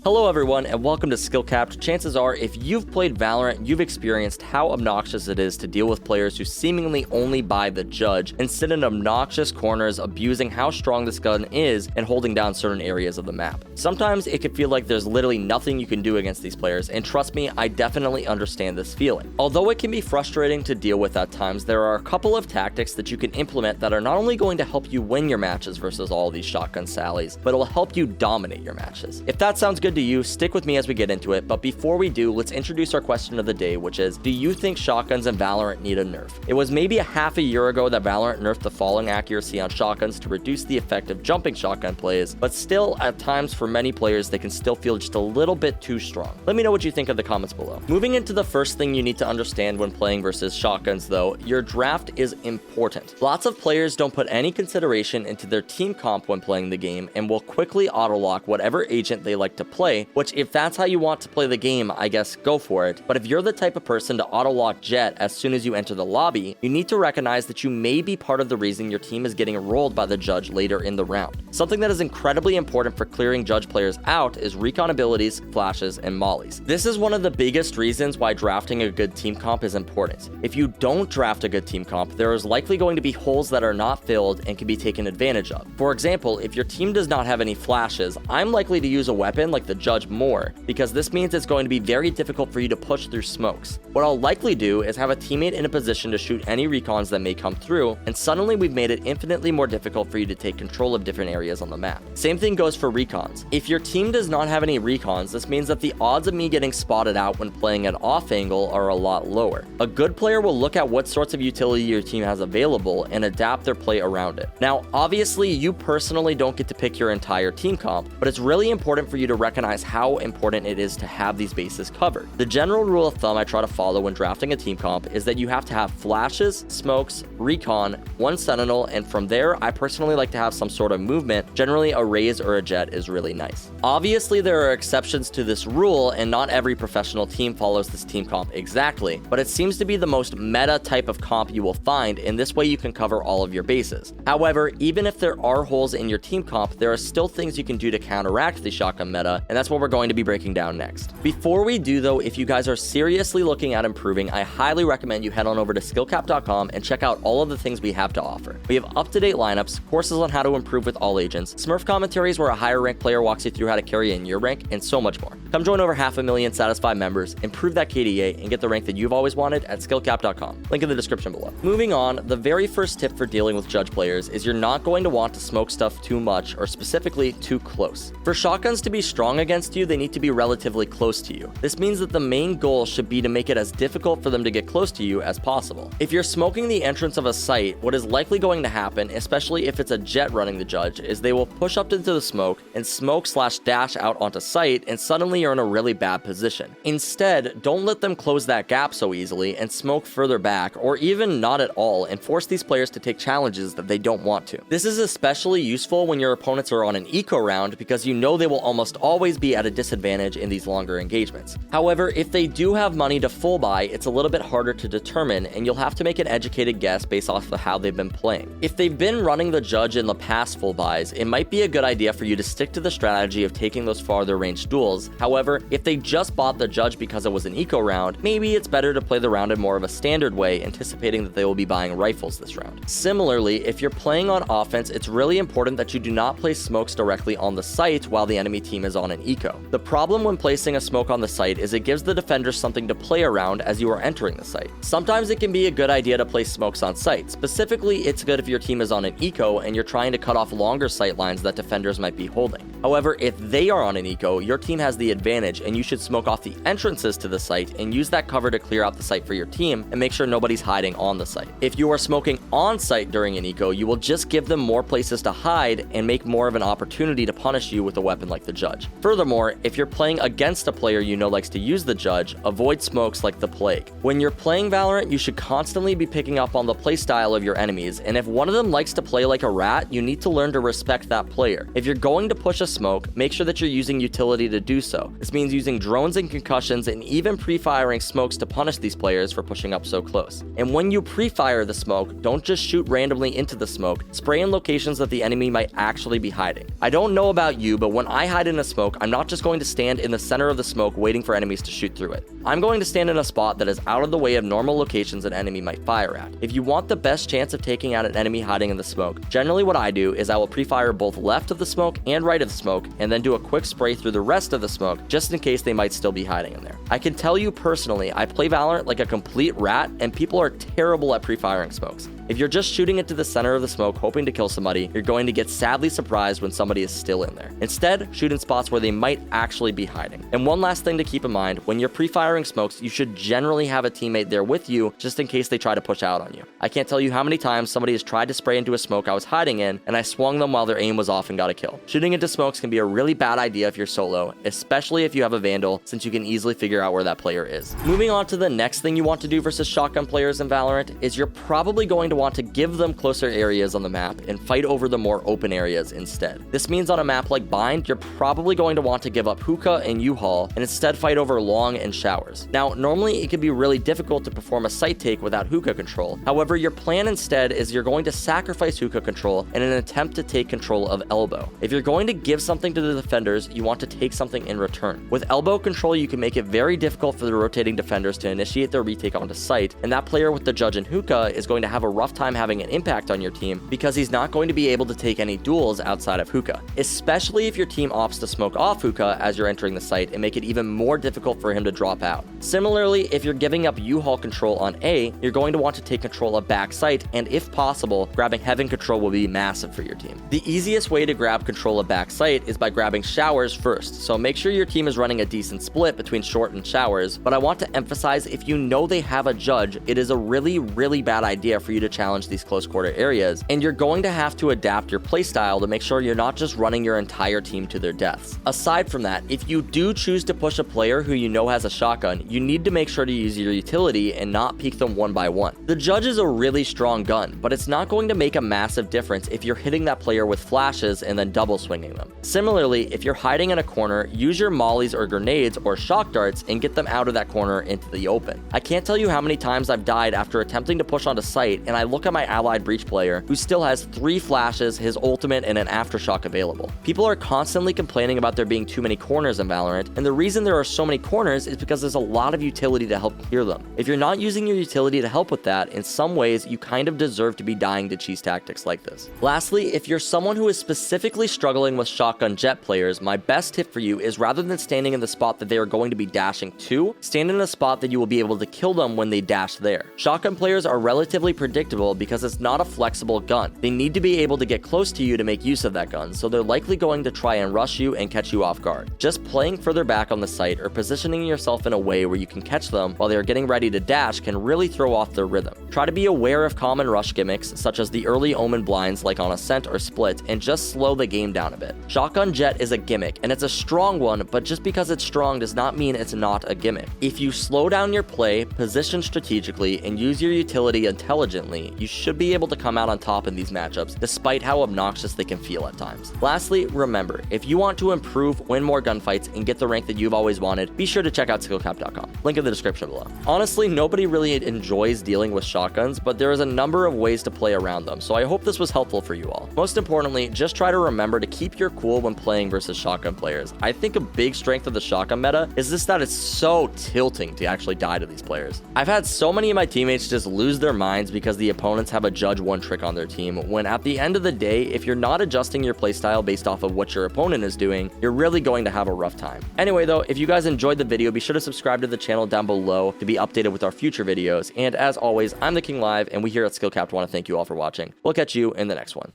Hello everyone and welcome to SkillCapped. Chances are if you've played Valorant, you've experienced how obnoxious it is to deal with players who seemingly only buy the judge and sit in obnoxious corners abusing how strong this gun is and holding down certain areas of the map. Sometimes it can feel like there's literally nothing you can do against these players, and trust me, I definitely understand this feeling. Although it can be frustrating to deal with at times, there are a couple of tactics that you can implement that are not only going to help you win your matches versus all these shotgun sallies, but it will help you dominate your matches. If that sounds good to you, stick with me as we get into it, but before we do, let's introduce our question of the day, which is, do you think shotguns in Valorant need a nerf? It was maybe a half a year ago that Valorant nerfed the falling accuracy on shotguns to reduce the effect of jumping shotgun plays, but still, at times for many players, they can still feel just a little bit too strong. Let me know what you think in the comments below. Moving into the first thing you need to understand when playing versus shotguns though, your draft is important. Lots of players don't put any consideration into their team comp when playing the game and will quickly auto-lock whatever agent they like to play, which if that's how you want to play the game, I guess go for it. But if you're the type of person to auto-lock Jett as soon as you enter the lobby, you need to recognize that you may be part of the reason your team is getting rolled by the judge later in the round. Something that is incredibly important for clearing judge players out is recon abilities, flashes, and mollies. This is one of the biggest reasons why drafting a good team comp is important. If you don't draft a good team comp, there is likely going to be holes that are not filled and can be taken advantage of. For example, if your team does not have any flashes, I'm likely to use a weapon like the judge more, because this means it's going to be very difficult for you to push through smokes. What I'll likely do is have a teammate in a position to shoot any recons that may come through, and suddenly we've made it infinitely more difficult for you to take control of different areas on the map. Same thing goes for recons. If your team does not have any recons, this means that the odds of me getting spotted out when playing an off angle are a lot lower. A good player will look at what sorts of utility your team has available and adapt their play around it. Now, obviously, you personally don't get to pick your entire team comp, but it's really important for you to recognize how important it is to have these bases covered. The general rule of thumb I try to follow when drafting a team comp is that you have to have flashes, smokes, recon, one sentinel, and from there, I personally like to have some sort of movement. Generally, a raise or a Jett is really nice. Obviously, there are exceptions to this rule, and not every professional team follows this team comp exactly, but it seems to be the most meta type of comp you will find, and this way you can cover all of your bases. However, even if there are holes in your team comp, there are still things you can do to counteract the shotgun meta, and that's what we're going to be breaking down next. Before we do though, if you guys are seriously looking at improving, I highly recommend you head on over to skillcapped.com and check out all of the things we have to offer. We have up-to-date lineups, courses on how to improve with all agents, Smurf commentaries where a higher ranked player walks you through how to carry in your rank, and so much more. Come join over 500,000 satisfied members, improve that KDA, and get the rank that you've always wanted at skillcapped.com. Link in the description below. Moving on, the very first tip for dealing with judge players is you're not going to want to smoke stuff too much, or specifically too close. For shotguns to be strong against you, they need to be relatively close to you. This means that the main goal should be to make it as difficult for them to get close to you as possible. If you're smoking the entrance of a site, what is likely going to happen, especially if it's a Jett running the judge, is they will push up into the smoke and smoke/dash out onto site, and suddenly you're in a really bad position. Instead, don't let them close that gap so easily and smoke further back, or even not at all, and force these players to take challenges that they don't want to. This is especially useful when your opponents are on an eco round, because you know they will almost always be at a disadvantage in these longer engagements. However, if they do have money to full buy, it's a little bit harder to determine, and you'll have to make an educated guess based off of how they've been playing. If they've been running the judge in the past full buys, it might be a good idea for you to stick to the strategy of taking those farther range duels. However, if they just bought the judge because it was an eco round, maybe it's better to play the round in more of a standard way, anticipating that they will be buying rifles this round. Similarly, if you're playing on offense, it's really important that you do not place smokes directly on the site while the enemy team is on an eco. The problem when placing a smoke on the site is it gives the defenders something to play around as you are entering the site. Sometimes it can be a good idea to place smokes on site. Specifically, it's good if your team is on an eco and you're trying to cut off longer sight lines that defenders might be holding. However, if they are on an eco, your team has the advantage, and you should smoke off the entrances to the site and use that cover to clear out the site for your team and make sure nobody's hiding on the site. If you are smoking on site during an eco, you will just give them more places to hide and make more of an opportunity to punish you with a weapon like the judge. Furthermore, if you're playing against a player you know likes to use the judge, avoid smokes like the plague. When you're playing Valorant, you should constantly be picking up on the playstyle of your enemies, and if one of them likes to play like a rat, you need to learn to respect that player. If you're going to push a smoke, make sure that you're using utility to do so. This means using drones and concussions and even pre-firing smokes to punish these players for pushing up so close. And when you pre-fire the smoke, don't just shoot randomly into the smoke, spray in locations that the enemy might actually be hiding. I don't know about you, but when I hide in a smoke, smoke, I'm not just going to stand in the center of the smoke waiting for enemies to shoot through it. I'm going to stand in a spot that is out of the way of normal locations an enemy might fire at. If you want the best chance of taking out an enemy hiding in the smoke, generally what I do is I will pre-fire both left of the smoke and right of the smoke, and then do a quick spray through the rest of the smoke just in case they might still be hiding in there. I can tell you personally, I play Valorant like a complete rat, and people are terrible at pre-firing smokes. If you're just shooting into the center of the smoke hoping to kill somebody, you're going to get sadly surprised when somebody is still in there. Instead, shoot in spots where they might actually be hiding. And one last thing to keep in mind, when you're pre-firing smokes, you should generally have a teammate there with you just in case they try to push out on you. I can't tell you how many times somebody has tried to spray into a smoke I was hiding in, and I swung them while their aim was off and got a kill. Shooting into smokes can be a really bad idea if you're solo, especially if you have a Vandal, since you can easily figure out where that player is. Moving on to the next thing you want to do versus shotgun players in Valorant is you're probably going to want to give them closer areas on the map and fight over the more open areas instead. This means on a map like Bind, you're probably going to want to give up hookah and U-haul and instead fight over long and showers. Now, normally it can be really difficult to perform a site take without hookah control. However, your plan instead is you're going to sacrifice hookah control in an attempt to take control of elbow. If you're going to give something to the defenders, you want to take something in return. With elbow control, you can make it very difficult for the rotating defenders to initiate their retake onto site, and that player with the judge and hookah is going to have a rough time having an impact on your team because he's not going to be able to take any duels outside of hookah, especially if your team opts to smoke off hookah as you're entering the site and make it even more difficult for him to drop out. Similarly, if you're giving up U-haul control on A, you're going to want to take control of back site, and if possible, grabbing heaven control will be massive for your team. The easiest way to grab control of back site is by grabbing showers first, so make sure your team is running a decent split between short and showers, but I want to emphasize if you know they have a judge, it is a really bad idea for you to challenge these close quarter areas, and you're going to have to adapt your playstyle to make sure you're not just running your entire team to their deaths. Aside from that, if you do choose to push a player who you know has a shotgun, you need to make sure to use your utility and not peek them one by one. The judge is a really strong gun, but it's not going to make a massive difference if you're hitting that player with flashes and then double swinging them. Similarly, if you're hiding in a corner, use your mollies or grenades or shock darts and get them out of that corner into the open. I can't tell you how many times I've died after attempting to push onto site, and I look at my allied breach player who still has 3 flashes, his ultimate, and an aftershock available. People are constantly complaining about there being too many corners in Valorant, and the reason there are so many corners is because there's a lot of utility to help clear them. If you're not using your utility to help with that, in some ways you kind of deserve to be dying to cheese tactics like this. Lastly, if you're someone who is specifically struggling with shotgun jet players, my best tip for you is rather than standing in the spot that they are going to be dashing to, stand in a spot that you will be able to kill them when they dash there. Shotgun players are relatively predictable because it's not a flexible gun. They need to be able to get close to you to make use of that gun, so they're likely going to try and rush you and catch you off guard. Just playing further back on the site or positioning yourself in a way where you can catch them while they are getting ready to dash can really throw off their rhythm. Try to be aware of common rush gimmicks such as the early omen blinds like on Ascent or Split, and just slow the game down a bit. Shotgun jet is a gimmick, and it's a strong one, but just because it's strong does not mean it's not a gimmick. If you slow down your play, position strategically, and use your utility intelligently, you should be able to come out on top in these matchups, despite how obnoxious they can feel at times. Lastly, remember, if you want to improve, win more gunfights, and get the rank that you've always wanted, be sure to check out SkillCapped.com. Link in the description below. Honestly, nobody really enjoys dealing with shotguns, but there is a number of ways to play around them, so I hope this was helpful for you all. Most importantly, just try to remember to keep your cool when playing versus shotgun players. I think a big strength of the shotgun meta is just that it's so tilting to actually die to these players. I've had so many of my teammates just lose their minds because the opponents have a judge one trick on their team, when at the end of the day, if you're not adjusting your playstyle based off of what your opponent is doing, you're really going to have a rough time. Anyway though, if you guys enjoyed the video, be sure to subscribe to the channel down below to be updated with our future videos, and as always, I'm the King Live, and we here at SkillCapped want to thank you all for watching. We'll catch you in the next one.